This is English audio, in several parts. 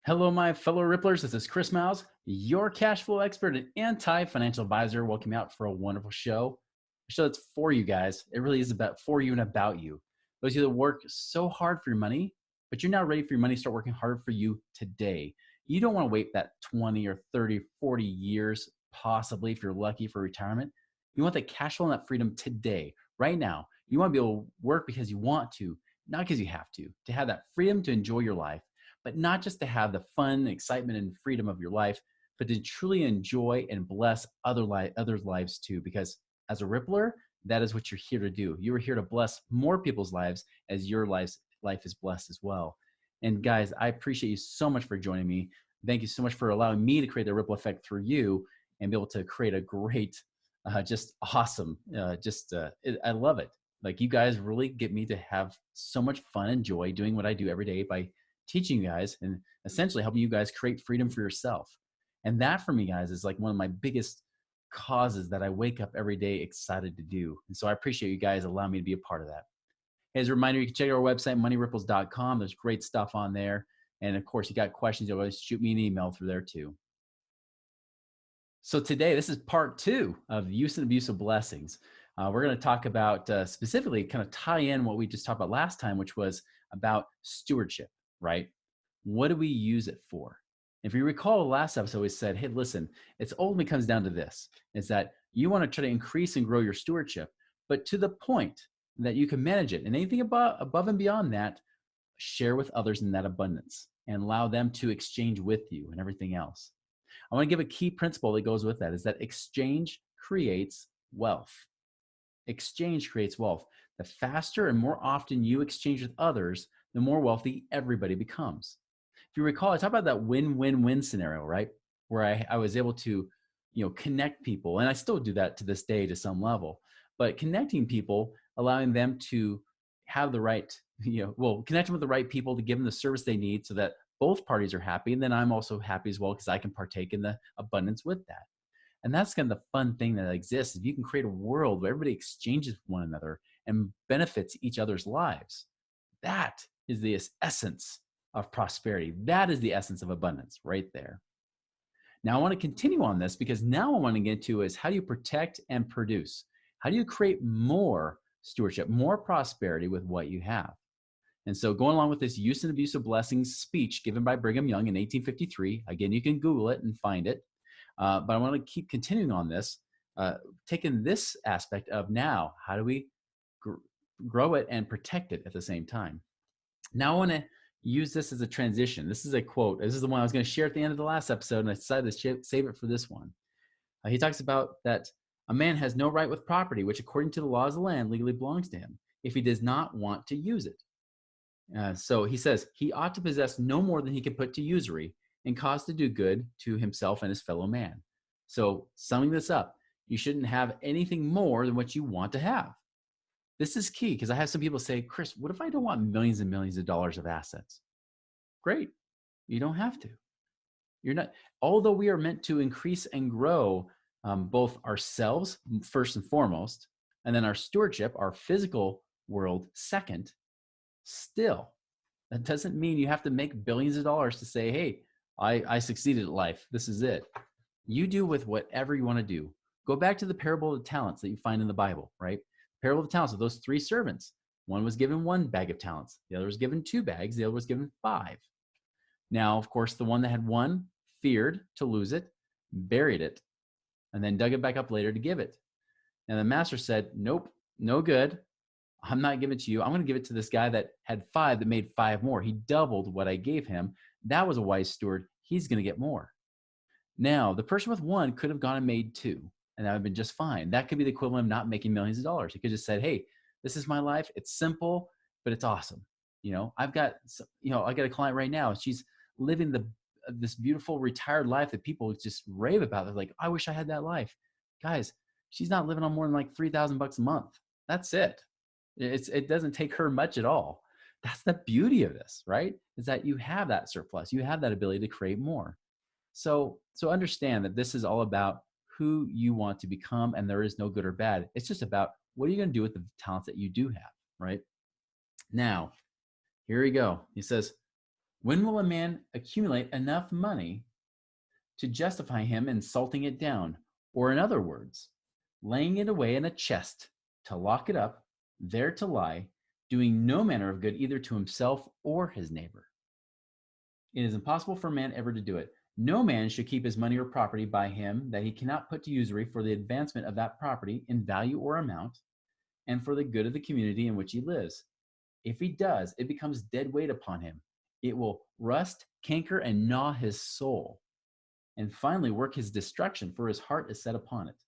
Hello, my fellow Ripplers. This is Chris Miles, your cash flow expert and anti-financial advisor. Welcome you out for a wonderful show. A show that's for you guys. It really is about for you and about you. Those of you that work so hard for your money, but you're now ready for your money to start working harder for you today. You don't want to wait that 20 or 30, 40 years, possibly if you're lucky for retirement. You want that cash flow and that freedom today, right now. You want to be able to work because you want to, not because you have to have that freedom to enjoy your life, but not just to have the fun, excitement, and freedom of your life, but to truly enjoy and bless others' lives too. Because as a Rippler, that is what you're here to do. You are here to bless more people's lives as your life is blessed as well. And guys, I appreciate you so much for joining me. Thank you so much for allowing me to create the ripple effect through you and be able to create a great, just awesome, I love it. Like you guys really get me to have so much fun and joy doing what I do every day by teaching you guys and essentially helping you guys create freedom for yourself. And that for me, guys, is like one of my biggest causes that I wake up every day excited to do. And so I appreciate you guys allowing me to be a part of that. Hey, as a reminder, you can check out our website, moneyripples.com. There's great stuff on there. And of course, you got questions, you always shoot me an email through there too. So today, this is part 2 of use and abuse of blessings. We're going to talk about specifically kind of tie in what we just talked about last time, which was about stewardship, right? What do we use it for? If you recall the last episode, we said, hey, listen, it's ultimately comes down to this, is that you want to try to increase and grow your stewardship, but to the point that you can manage it. And anything above and beyond that, share with others in that abundance and allow them to exchange with you and everything else. I want to give a key principle that goes with that is that exchange creates wealth. Exchange creates wealth. The faster and more often you exchange with others, the more wealthy everybody becomes. If you recall, I talked about that win-win-win scenario, right? Where I was able to, connect people, and I still do that to this day to some level, but connecting people, allowing them to have the right, connect them with the right people to give them the service they need so that both parties are happy. And then I'm also happy as well because I can partake in the abundance with that. And that's kind of the fun thing that exists. If you can create a world where everybody exchanges with one another and benefits each other's lives, that is the essence of prosperity. That is the essence of abundance right there. Now I want to continue on this because now I want to get to is how do you protect and produce? How do you create more stewardship, more prosperity with what you have? And so going along with this use and abuse of blessings speech given by Brigham Young in 1853, again, you can Google it and find it. But I want to keep continuing on this, taking this aspect of now, how do we grow it and protect it at the same time? Now I want to use this as a transition. This is a quote. This is the one I was going to share at the end of the last episode, and I decided to save it for this one. He talks about that a man has no right with property, which according to the laws of the land legally belongs to him, if he does not want to use it. So he says he ought to possess no more than he can put to usury and cause to do good to himself and his fellow man. So summing this up, you shouldn't have anything more than what you want to have. This is key because I have some people say, Chris, what if I don't want millions and millions of dollars of assets? Great. You don't have to. You're not, although we are meant to increase and grow both ourselves first and foremost, and then our stewardship, our physical world second, still, that doesn't mean you have to make billions of dollars to say, hey, I succeeded at life. This is it. You do with whatever you want to do. Go back to the parable of the talents that you find in the Bible, right? Parable of the talents of those 3 servants. One was given 1 bag of talents. The other was given 2 bags. The other was given 5. Now, of course, the one that had 1 feared to lose it, buried it, and then dug it back up later to give it. And the master said, nope, no good. I'm not giving it to you. I'm going to give it to this guy that had 5 that made 5 more. He doubled what I gave him. That was a wise steward. He's going to get more. Now, the person with 1 could have gone and made 2, and that would have been just fine. That could be the equivalent of not making millions of dollars. He could have just said, hey, this is my life. It's simple, but it's awesome. I've got, I got a client right now. She's living this beautiful retired life that people just rave about. They're like, I wish I had that life. Guys, she's not living on more than like $3,000 a month. That's it. It doesn't take her much at all. That's the beauty of this, right? Is that you have that surplus. You have that ability to create more. So understand that this is all about who you want to become, and there is no good or bad. It's just about what are you going to do with the talents that you do have, right? Now, here we go. He says, When will a man accumulate enough money to justify him in salting it down, or in other words, laying it away in a chest to lock it up, there to lie, doing no manner of good either to himself or his neighbor? It is impossible for a man ever to do it. No man should keep his money or property by him that he cannot put to usury for the advancement of that property in value or amount, and for the good of the community in which he lives. If he does, it becomes dead weight upon him. It will rust, canker, and gnaw his soul, and finally work his destruction, for his heart is set upon it.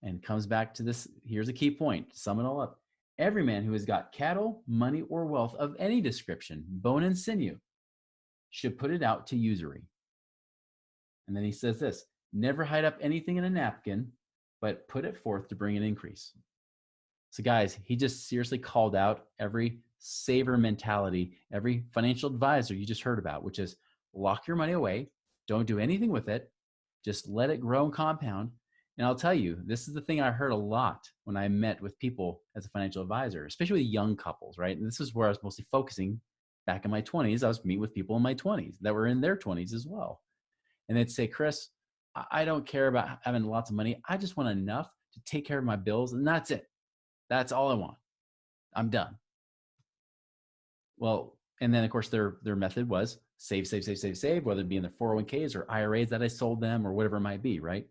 And comes back to this. Here's a key point to sum it all up. Every man who has got cattle, money, or wealth of any description, bone and sinew, should put it out to usury. And then he says this: never hide up anything in a napkin, but put it forth to bring an increase. So guys, he just seriously called out every saver mentality, every financial advisor you just heard about, which is lock your money away. Don't do anything with it. Just let it grow and compound. And I'll tell you, this is the thing I heard a lot when I met with people as a financial advisor, especially with young couples, right? And this is where I was mostly focusing back in my 20s. I was meeting with people in my 20s that were in their 20s as well. And they'd say, Chris, I don't care about having lots of money. I just want enough to take care of my bills, and that's it. That's all I want. I'm done. Well, and then of course their method was save, whether it be in their 401ks or IRAs that I sold them or whatever it might be, right?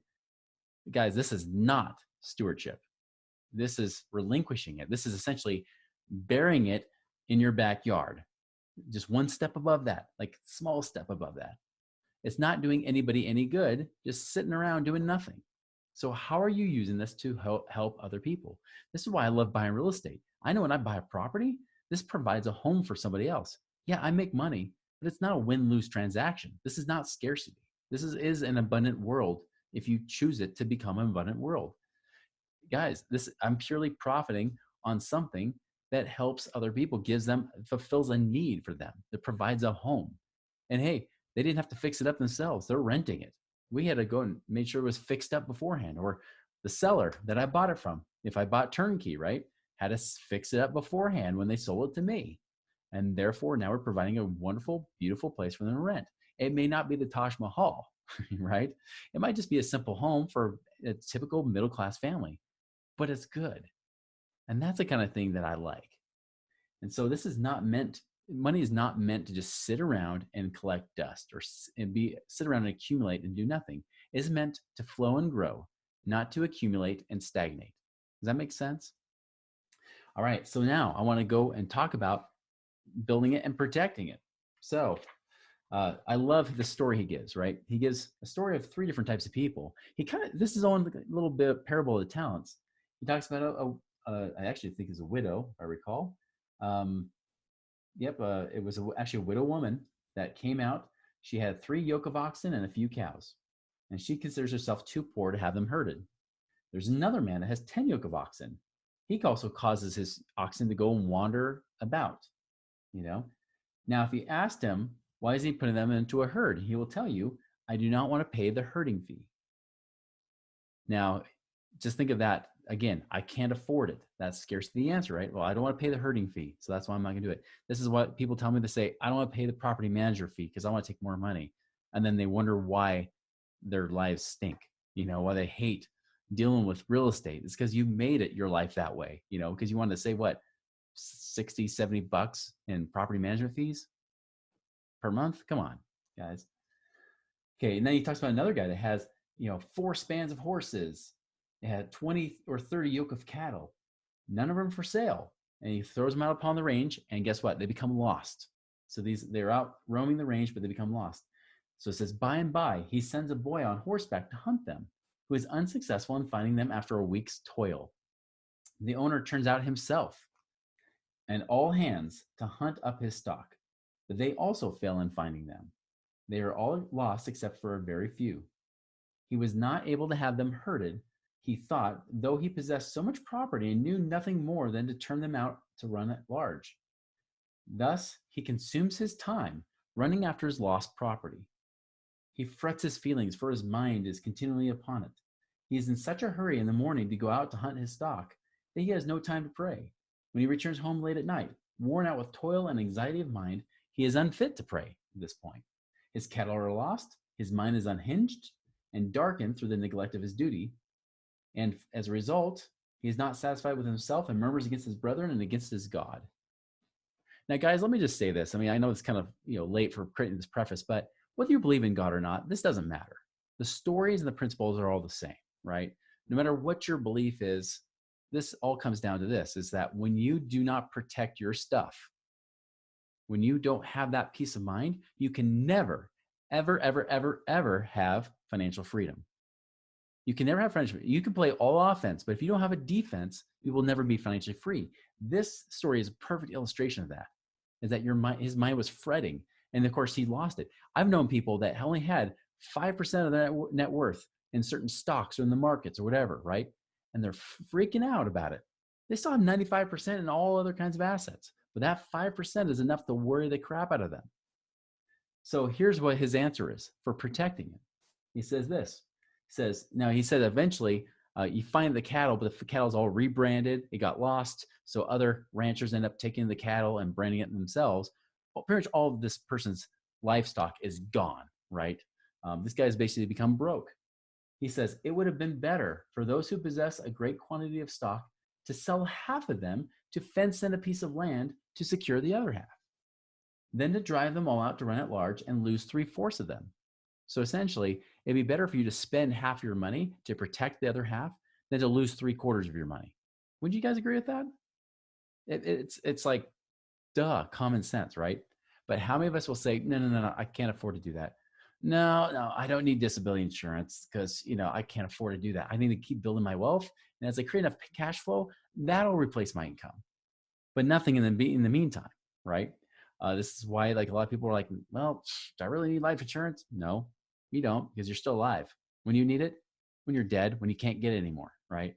Guys, this is not stewardship. This is relinquishing it. This is essentially burying it in your backyard. Just one step above that, like small step above that. It's not doing anybody any good, just sitting around doing nothing. So how are you using this to help other people? This is why I love buying real estate. I know when I buy a property, this provides a home for somebody else. Yeah, I make money, but it's not a win-lose transaction. This is not scarcity. This is an abundant world if you choose it to become an abundant world. Guys, I'm purely profiting on something that helps other people, fulfills a need for them, that provides a home. And hey, they didn't have to fix it up themselves. They're renting it. We had to go and make sure it was fixed up beforehand, or the seller that I bought it from, if I bought turnkey, right, had to fix it up beforehand when they sold it to me. And therefore, now we're providing a wonderful, beautiful place for them to rent. It may not be the Taj Mahal, right? It might just be a simple home for a typical middle-class family, but it's good. And that's the kind of thing that I like. And so this is not meant, money is not meant to just sit around and collect dust or sit around and accumulate and do nothing. It's meant to flow and grow, not to accumulate and stagnate. Does that make sense? All right, so now I want to go and talk about building it and protecting it. So I love the story he gives, right? He gives a story of 3 different types of people. This is on a little bit of parable of the talents. He talks about I actually think it's a widow, if I recall. It was actually a widow woman that came out. She had 3 yoke of oxen and a few cows, and she considers herself too poor to have them herded. There's another man that has 10 yoke of oxen. He also causes his oxen to go and wander about, Now, if you asked him, why is he putting them into a herd? He will tell you, I do not want to pay the herding fee. Now, just think of that. Again, I can't afford it. That's scarcity the answer, right? Well, I don't want to pay the herding fee, so that's why I'm not going to do it. This is what people tell me to say. I don't want to pay the property manager fee because I want to take more money. And then they wonder why their lives stink, why they hate dealing with real estate. It's because you made it your life that way, because you wanted to say what, 60, 70 bucks in property management fees per month? Come on, guys. Okay, and then he talks about another guy that has, 4 spans of horses. They had 20 or 30 yoke of cattle, none of them for sale. And he throws them out upon the range, and guess what? They become lost. So they're out roaming the range, but they become lost. So it says, by and by, he sends a boy on horseback to hunt them, who is unsuccessful in finding them after a week's toil. The owner turns out himself and all hands to hunt up his stock, but they also fail in finding them. They are all lost except for a very few. He was not able to have them herded. He thought, though he possessed so much property and knew nothing more than to turn them out to run at large. Thus, he consumes his time running after his lost property. He frets his feelings, for his mind is continually upon it. He is in such a hurry in the morning to go out to hunt his stock that he has no time to pray. When he returns home late at night, worn out with toil and anxiety of mind, he is unfit to pray at this point. His cattle are lost, his mind is unhinged and darkened through the neglect of his duty. And as a result, he is not satisfied with himself and murmurs against his brethren and against his God. Now, guys, let me just say this. I mean, I know it's kind of late for creating this preface, but whether you believe in God or not, this doesn't matter. The stories and the principles are all the same, right? No matter what your belief is, this all comes down to this, is that when you do not protect your stuff, when you don't have that peace of mind, you can never, ever, ever, ever, ever have financial freedom. You can never have financial freedom. You can play all offense, but if you don't have a defense, you will never be financially free. This story is a perfect illustration of that, is that his mind was fretting. And of course, he lost it. I've known people that only had 5% of their net worth in certain stocks or in the markets or whatever, right? And they're freaking out about it. They still have 95% in all other kinds of assets, but that 5% is enough to worry the crap out of them. So here's what his answer is for protecting it. He says this. He said eventually you find the cattle, but the cattle's all rebranded. It got lost. So other ranchers end up taking the cattle and branding it themselves. Well, pretty much all of this person's livestock is gone, right? This guy's basically become broke. He says, it would have been better for those who possess a great quantity of stock to sell half of them to fence in a piece of land to secure the other half, than to drive them all out to run at large and lose 3/4 of them. So essentially, it'd be better for you to spend half your money to protect the other half than to lose 3/4 of your money. Would you guys agree with that? It's like, duh, common sense, right? But how many of us will say, no, I can't afford to do that. No, I don't need disability insurance because, I can't afford to do that. I need to keep building my wealth. And as I create enough cash flow, that'll replace my income, but nothing in the meantime, right? This is why, like, a lot of people are like, well, do I really need life insurance? No, you don't, because you're still alive. When you need it, when you're dead, when you can't get it anymore, right?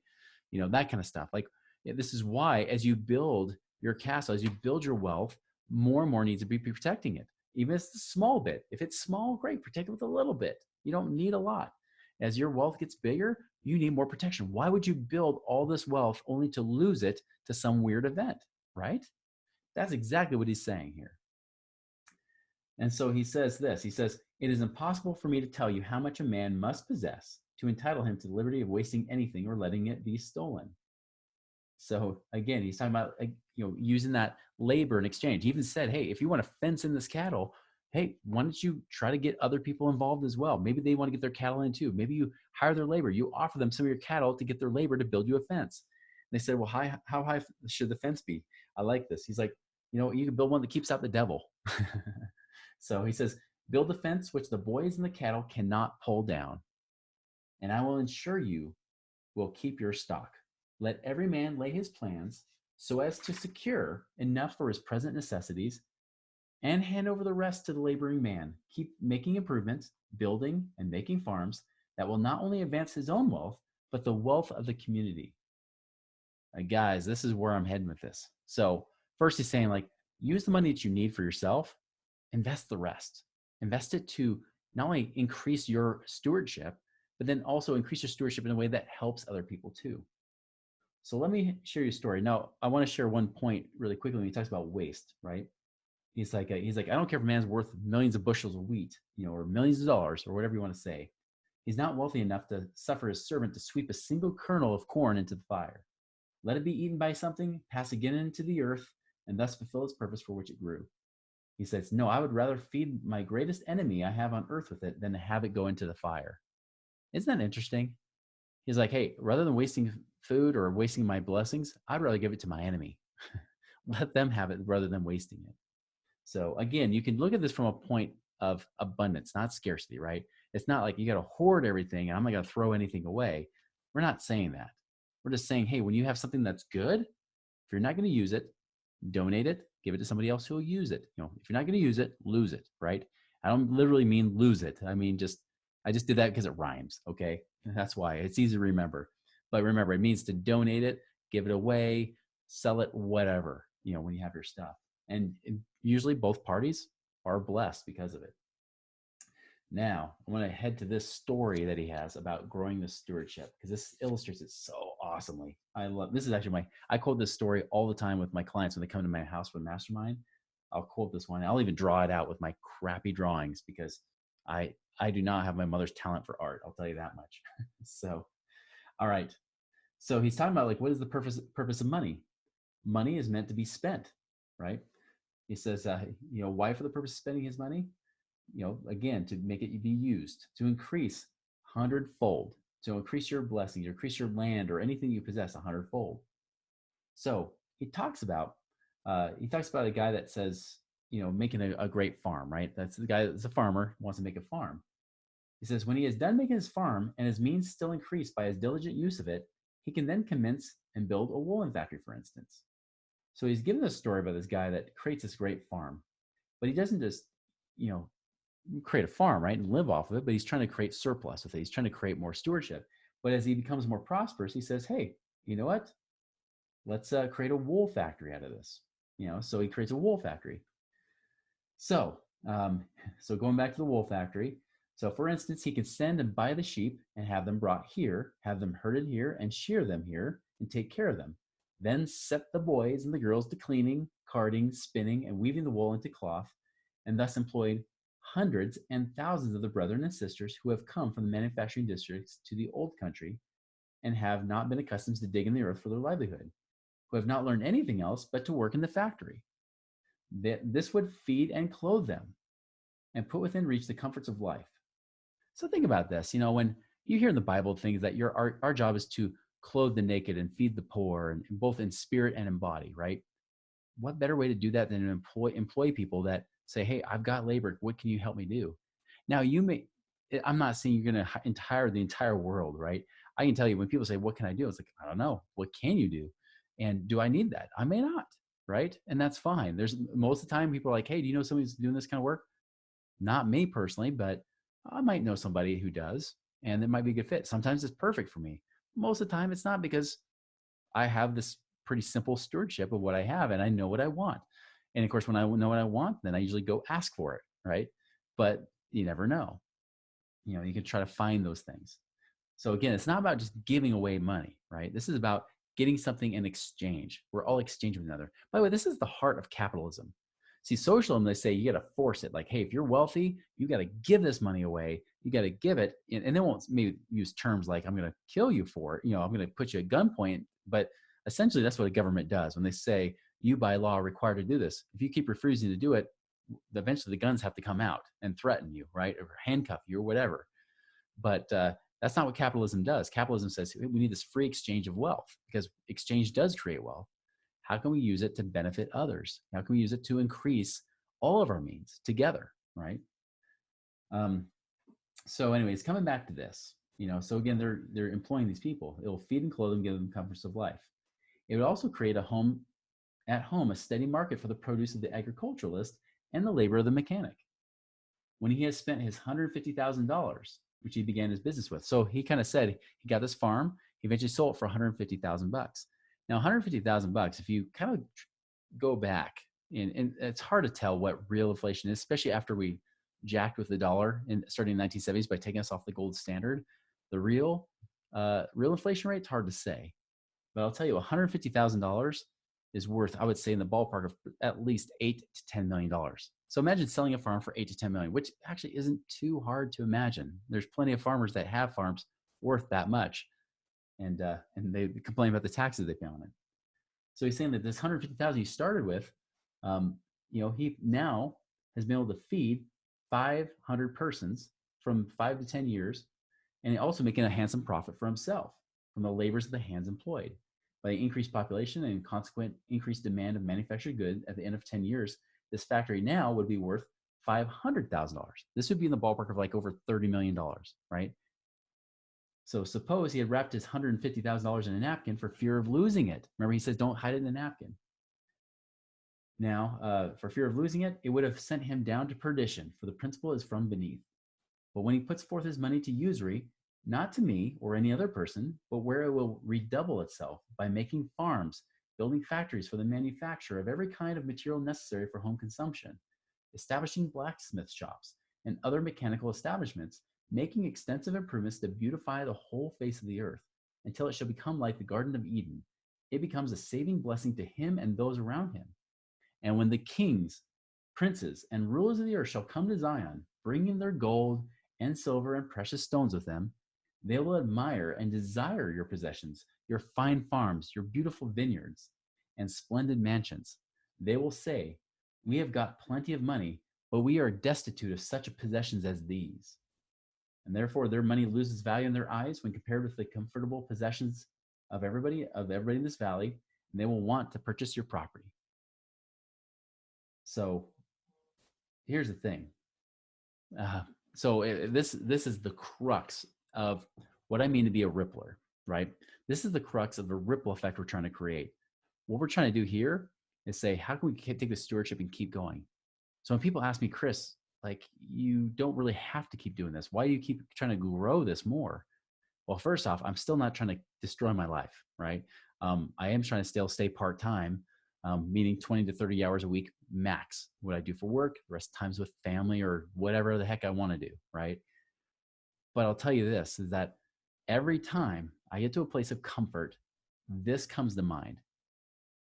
That kind of stuff. Like, this is why, as you build your castle, as you build your wealth, more and more needs to be protecting it. Even if it's a small bit. If it's small, great, protect it with a little bit. You don't need a lot. As your wealth gets bigger, you need more protection. Why would you build all this wealth only to lose it to some weird event, right? That's exactly what he's saying here. And so he says this. He says, it is impossible for me to tell you how much a man must possess to entitle him to the liberty of wasting anything or letting it be stolen. So again, he's talking about, using that labor in exchange. He even said, hey, if you want to fence in this cattle, hey, why don't you try to get other people involved as well? Maybe they want to get their cattle in too. Maybe you hire their labor. You offer them some of your cattle to get their labor to build you a fence. And they said, well, how high should the fence be? I like this. He's like, you can build one that keeps out the devil. So he says, build a fence which the boys and the cattle cannot pull down, and I will ensure you will keep your stock. Let every man lay his plans so as to secure enough for his present necessities and hand over the rest to the laboring man. Keep making improvements, building and making farms that will not only advance his own wealth, but the wealth of the community. Guys, this is where I'm heading with this. So first he's saying, like, use the money that you need for yourself, invest the rest. Invest it to not only increase your stewardship, but then also increase your stewardship in a way that helps other people too. So let me share you a story. Now, I want to share one point really quickly when he talks about waste, right? He's like, I don't care if a man's worth millions of bushels of wheat, or millions of dollars, or whatever you want to say. He's not wealthy enough to suffer his servant to sweep a single kernel of corn into the fire. Let it be eaten by something, pass again into the earth, and thus fulfill its purpose for which it grew. He says, no, I would rather feed my greatest enemy I have on earth with it than to have it go into the fire. Isn't that interesting? He's like, hey, rather than wasting food or wasting my blessings, I'd rather give it to my enemy. Let them have it rather than wasting it. So again, you can look at this from a point of abundance, not scarcity, right? It's not like you got to hoard everything and I'm not going to throw anything away. We're not saying that. We're just saying, hey, when you have something that's good, if you're not going to use it, donate it, give it to somebody else who will use it. If you're not going to use it, lose it, right? I don't literally mean lose it. I mean, I just did that because it rhymes. Okay. That's why it's easy to remember, but remember, it means to donate it, give it away, sell it, whatever, when you have your stuff. And usually both parties are blessed because of it. Now, I want to head to this story that he has about growing the stewardship, because this illustrates it so awesomely. I love this. Is actually I quote this story all the time with my clients when they come to my house for mastermind. I'll quote this one. I'll even draw it out with my crappy drawings because I do not have my mother's talent for art. I'll tell you that much. So, all right. So he's talking about like, what is the purpose of money? Money is meant to be spent, right? He says, why for the purpose of spending his money? Again, to make it be used, to increase hundredfold, to increase your blessings, or increase your land or anything you possess a hundredfold. So he talks about a guy that says, making a great farm, right? That's the guy that's a farmer, wants to make a farm. He says, when he is done making his farm and his means still increased by his diligent use of it, he can then commence and build a woolen factory, for instance. So he's given a story about this guy that creates this great farm, but he doesn't just, create a farm, right, and live off of it, but he's trying to create surplus with it. He's trying to create more stewardship. But as he becomes more prosperous, he says, hey, you know what? Let's create a wool factory out of this. So he creates a wool factory. So, so going back to the wool factory. So for instance, he can send and buy the sheep and have them brought here, have them herded here and shear them here and take care of them. Then set the boys and the girls to cleaning, carding, spinning, and weaving the wool into cloth, and thus employed hundreds and thousands of the brethren and sisters who have come from the manufacturing districts to the old country and have not been accustomed to dig in the earth for their livelihood, who have not learned anything else but to work in the factory. This would feed and clothe them and put within reach the comforts of life. So think about this, when you hear in the Bible things that our job is to clothe the naked and feed the poor, and both in spirit and in body, right? What better way to do that than to employ people that say, hey, I've got labor. What can you help me do? Now, I'm not saying you're going to hire the entire world, right? I can tell you when people say, what can I do? It's like, I don't know. What can you do? And do I need that? I may not, right? And that's fine. There's most of the time people are like, hey, do you know somebody who's doing this kind of work? Not me personally, but I might know somebody who does, and it might be a good fit. Sometimes it's perfect for me. Most of the time it's not, because I have this pretty simple stewardship of what I have and I know what I want. And of course, when I know what I want, then I usually go ask for it, right? But you never know. You can try to find those things. So again, it's not about just giving away money, right? This is about getting something in exchange. We're all exchanging with another. By the way, this is the heart of capitalism. See, socialism, they say you got to force it. Like, hey, if you're wealthy, you got to give this money away. You got to give it. And they won't maybe use terms like, I'm going to kill you for it. I'm going to put you at gunpoint. But essentially, that's what a government does. When they say, you by law are required to do this, if you keep refusing to do it, eventually the guns have to come out and threaten you, right? Or handcuff you or whatever. But that's not what capitalism does. Capitalism says we need this free exchange of wealth, because exchange does create wealth. How can we use it to benefit others? How can we use it to increase all of our means together, right? So anyways, coming back to this, so again, they're employing these people. It will feed and clothe them, give them comforts of life. It would also create a steady market for the produce of the agriculturalist and the labor of the mechanic. When he has spent his $150,000, which he began his business with. So he kind of said he got this farm, he eventually sold it for $150,000. Now, $150,000, if you kind of go back, and it's hard to tell what real inflation is, especially after we jacked with the dollar starting in the 1970s by taking us off the gold standard. The real inflation rate, it's hard to say. But I'll tell you, $150,000 is worth, I would say, in the ballpark of at least $8 to $10 million. So imagine selling a farm for $8 to $10 million, which actually isn't too hard to imagine. There's plenty of farmers that have farms worth that much, and they complain about the taxes they pay on it. So he's saying that this 150,000 he started with, he now has been able to feed 500 persons from 5 to 10 years, and also making a handsome profit for himself from the labors of the hands employed. By increased population and consequent increased demand of manufactured goods, at the end of 10 years, this factory now would be worth $500,000. This would be in the ballpark of like over $30 million, right? So suppose he had wrapped his $150,000 in a napkin for fear of losing it. Remember, he says, don't hide it in a napkin. Now, for fear of losing it, it would have sent him down to perdition, for the principle is from beneath. But when he puts forth his money to usury, not to me or any other person, but where it will redouble itself by making farms, building factories for the manufacture of every kind of material necessary for home consumption, establishing blacksmith shops and other mechanical establishments, making extensive improvements to beautify the whole face of the earth, until it shall become like the Garden of Eden. It becomes a saving blessing to him and those around him. And when the kings Princes and rulers of the earth shall come to Zion, bringing their gold and silver and precious stones with them. They will admire and desire your possessions, your fine farms, your beautiful vineyards, and splendid mansions. They will say, we have got plenty of money, but we are destitute of such possessions as these. And therefore, their money loses value in their eyes when compared with the comfortable possessions of everybody in this valley, and they will want to purchase your property. So here's the thing. This is the crux of what I mean to be a rippler, right? This is the crux of the ripple effect we're trying to create. What we're trying to do here is say, how can we take the stewardship and keep going? So when people ask me, Chris, like, you don't really have to keep doing this. Why do you keep trying to grow this more? Well, first off, I'm still not trying to destroy my life, right? I am trying to still stay part-time, meaning 20 to 30 hours a week max. What I do for work, the rest of times with family or whatever the heck I want to do, right? But I'll tell you this, is that every time I get to a place of comfort, this comes to mind.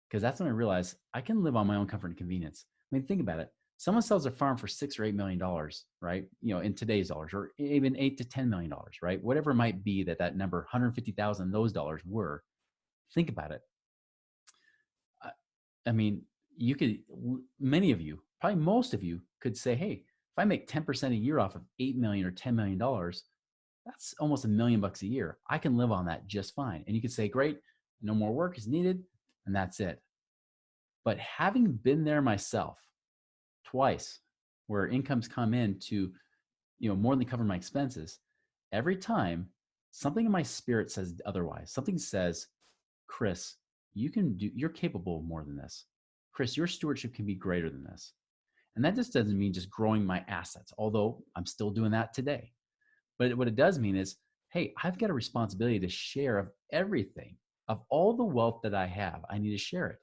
Because that's when I realize I can live on my own comfort and convenience. I mean, think about it. Someone sells a farm for $6 or $8 million, right? In today's dollars, or even $8 to $10 million, right? Whatever it might be that number, 150,000, those dollars were. Think about it. I mean, many of you, probably most of you could say, hey, if I make 10% a year off of $8 million or $10 million, that's almost $1 million a year. I can live on that just fine. And you could say, great, no more work is needed, and that's it. But having been there myself twice, where incomes come in to, more than cover my expenses, every time something in my spirit says otherwise. Something says, Chris, you're capable of more than this. Chris, your stewardship can be greater than this. And that just doesn't mean just growing my assets, although I'm still doing that today. But what it does mean is, hey, I've got a responsibility to share of everything, of all the wealth that I have. I need to share it.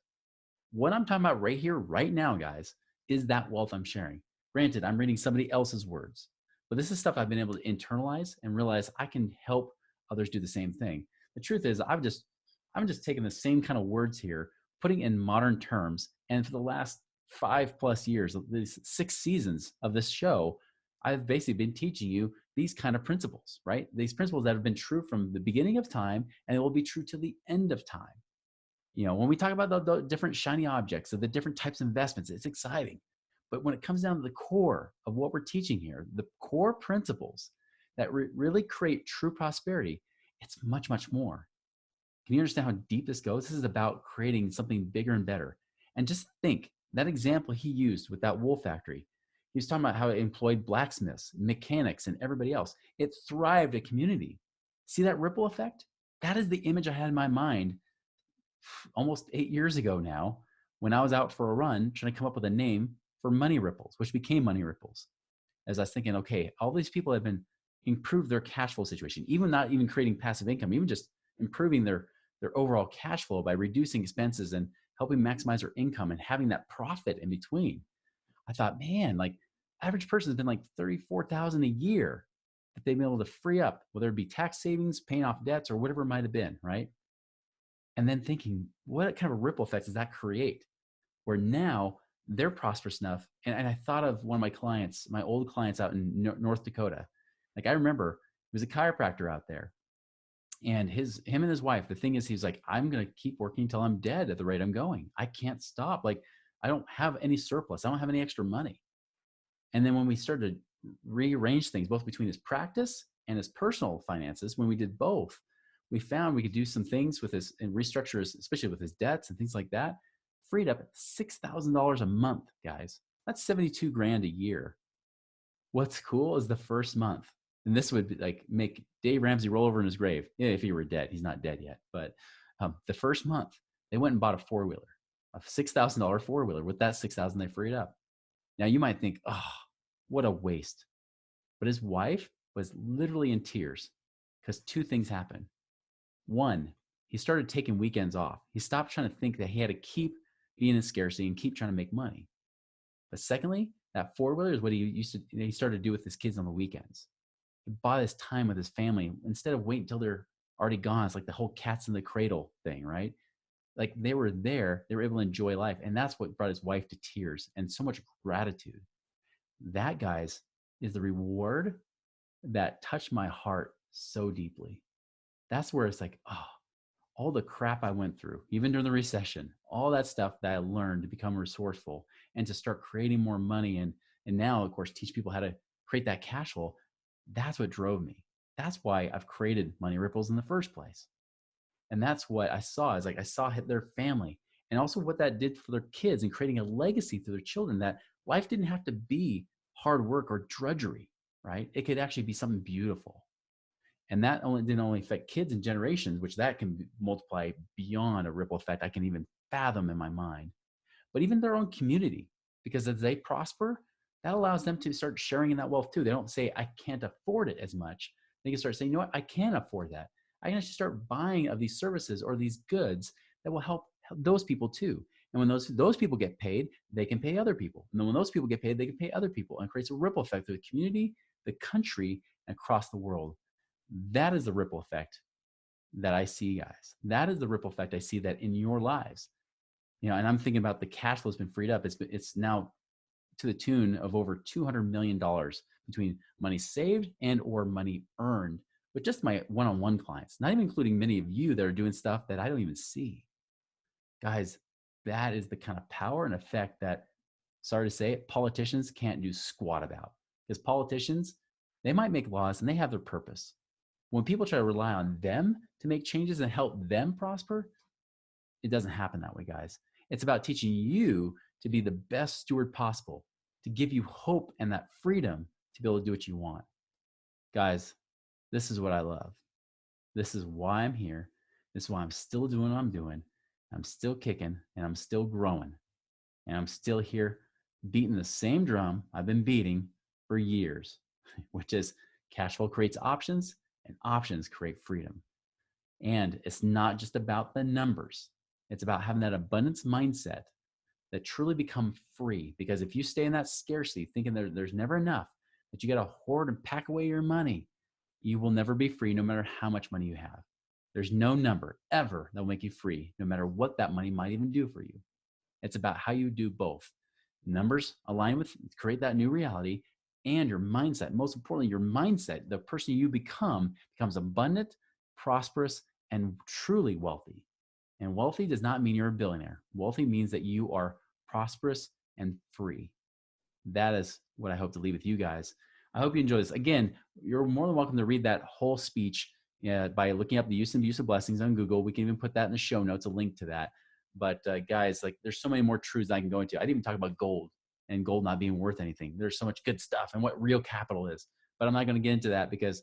What I'm talking about right here, right now, guys, is that wealth I'm sharing. Granted, I'm reading somebody else's words, but this is stuff I've been able to internalize and realize I can help others do the same thing. The truth is, I'm just taking the same kind of words here, putting in modern terms, and for the last 5+ years, these 6 seasons of this show, I've basically been teaching you these kind of principles, right? These principles that have been true from the beginning of time, and it will be true to the end of time. When we talk about the different shiny objects of the different types of investments, it's exciting. But when it comes down to the core of what we're teaching here, the core principles that really create true prosperity, it's much, much more. Can you understand how deep this goes? This is about creating something bigger and better. And just think, that example he used with that wool factory, he was talking about how it employed blacksmiths, mechanics, and everybody else. It thrived a community. See that ripple effect? That is the image I had in my mind almost 8 years ago now, when I was out for a run trying to come up with a name for Money Ripples, which became Money Ripples. As I was thinking, okay, all these people have been improved their cash flow situation, even not even creating passive income, even just improving their overall cash flow by reducing expenses and helping maximize their income and having that profit in between. I thought, man, like, average person has been like $34,000 a year that they've been able to free up, whether it be tax savings, paying off debts, or whatever it might have been, right? And then thinking, what kind of ripple effects does that create? Where now they're prosperous enough. And I thought of one of my clients, my old clients out in North Dakota. Like, I remember he was a chiropractor out there. And him and his wife, the thing is, he's like, I'm going to keep working until I'm dead at the rate I'm going. I can't stop. Like, I don't have any surplus. I don't have any extra money. And then when we started to rearrange things, both between his practice and his personal finances, when we did both, we found we could do some things with his and restructure his, especially with his debts and things like that, freed up $6,000 a month, guys. That's 72 grand a year. What's cool is the first month, and this would be like make Dave Ramsey roll over in his grave. Yeah, if he were dead. He's not dead yet. But the first month, they went and bought a four-wheeler, a $6,000 four-wheeler. With that $6,000 they freed up. Now you might think, oh, what a waste. But his wife was literally in tears because 2 things happened. One, he started taking weekends off. He stopped trying to think that he had to keep being in scarcity and keep trying to make money. But secondly, that four-wheeler is what he started to do with his kids on the weekends. He bought his time with his family instead of waiting until they're already gone. It's like the whole cats in the cradle thing, right? Like they were there, they were able to enjoy life. And that's what brought his wife to tears and so much gratitude. That, guys, is the reward that touched my heart so deeply. That's where it's like, oh, all the crap I went through, even during the recession, all that stuff that I learned to become resourceful and to start creating more money and now, of course, teach people how to create that cash flow. That's what drove me. That's why I've created Money Ripples in the first place. And that's what I saw is like I saw their family and also what that did for their kids and creating a legacy through their children, that life didn't have to be hard work or drudgery, right? It could actually be something beautiful. And that didn't only affect kids and generations, which that can multiply beyond a ripple effect I can even fathom in my mind, but even their own community, because as they prosper, that allows them to start sharing in that wealth too. They don't say, I can't afford it as much. They can start saying, you know what, I can afford that. I can actually start buying of these services or these goods that will help those people too. And when those people get paid, they can pay other people. And then when those people get paid, they can pay other people, and it creates a ripple effect through the community, the country, and across the world. That is the ripple effect that I see, guys. That is the ripple effect I see that in your lives. You know, and I'm thinking about the cash flow that's been freed up. It's now to the tune of over $200 million between money saved and or money earned with just my one-on-one clients, not even including many of you that are doing stuff that I don't even see. Guys, that is the kind of power and effect that, sorry to say it, politicians can't do squat about. Because politicians, they might make laws and they have their purpose. When people try to rely on them to make changes and help them prosper, it doesn't happen that way, guys. It's about teaching you to be the best steward possible, to give you hope and that freedom to be able to do what you want. Guys, this is what I love. This is why I'm here. This is why I'm still doing what I'm doing. I'm still kicking and I'm still growing. And I'm still here beating the same drum I've been beating for years, which is cash flow creates options and options create freedom. And it's not just about the numbers. It's about having that abundance mindset that truly become free. Because if you stay in that scarcity, thinking there's never enough, that you got to hoard and pack away your money, you will never be free no matter how much money you have. There's no number ever that will make you free, no matter what that money might even do for you. It's about how you do both. Numbers align with, create that new reality, and your mindset. Most importantly, your mindset, the person you become, becomes abundant, prosperous, and truly wealthy. And wealthy does not mean you're a billionaire. Wealthy means that you are prosperous and free. That is what I hope to leave with you guys. I hope you enjoy this. Again, you're more than welcome to read that whole speech by looking up the use and abuse of blessings on Google. We can even put that in the show notes, a link to that. But guys, like there's so many more truths I can go into. I didn't even talk about gold and gold not being worth anything. There's so much good stuff and what real capital is. But I'm not going to get into that because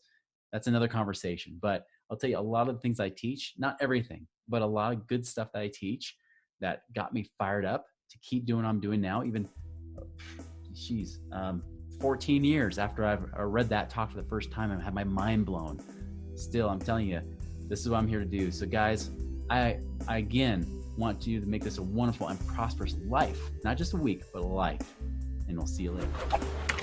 that's another conversation. But I'll tell you a lot of the things I teach, not everything, but a lot of good stuff that I teach that got me fired up to keep doing what I'm doing now, even 14 years after I've read that talk for the first time and had my mind blown. Still, I'm telling you, this is what I'm here to do. So guys, I again want you to make this a wonderful and prosperous life, not just a week, but a life. And we'll see you later.